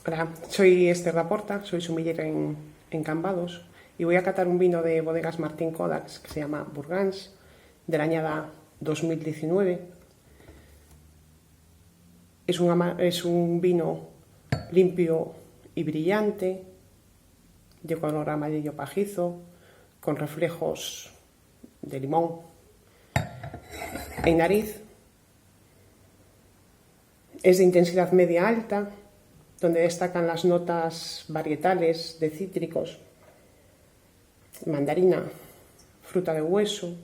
Hola, soy Esther Laporta, soy sommelier en Cambados y voy a catar un vino de bodegas Martín Codax que se llama Burgans, de la añada 2019. Es un vino limpio y brillante, de color amarillo pajizo, con reflejos de limón en nariz. Es de intensidad media alta, donde destacan las notas varietales de cítricos, mandarina, fruta de hueso,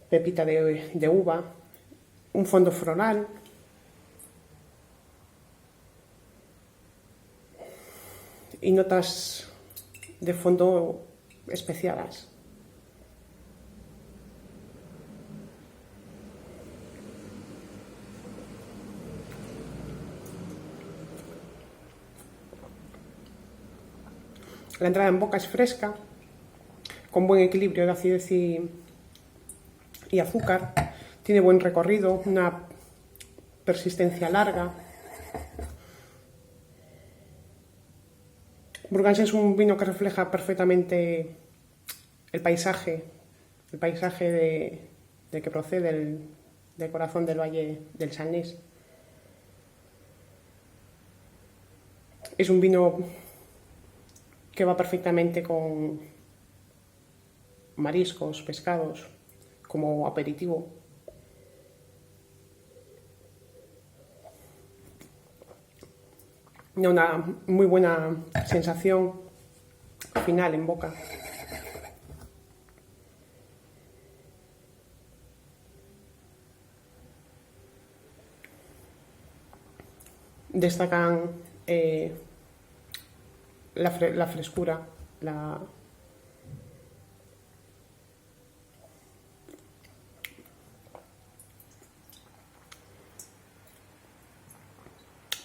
pepita de uva, un fondo floral y notas de fondo especiadas. La entrada en boca es fresca, con buen equilibrio de acidez y azúcar. Tiene buen recorrido, una persistencia larga. Burgans es un vino que refleja perfectamente el paisaje de que procede del corazón del Valle del Salnés. Es un vino que va perfectamente con mariscos, pescados, como aperitivo. Una muy buena sensación final en boca. Destacan la frescura,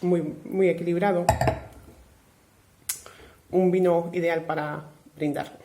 muy equilibrado. Un vino ideal para brindar.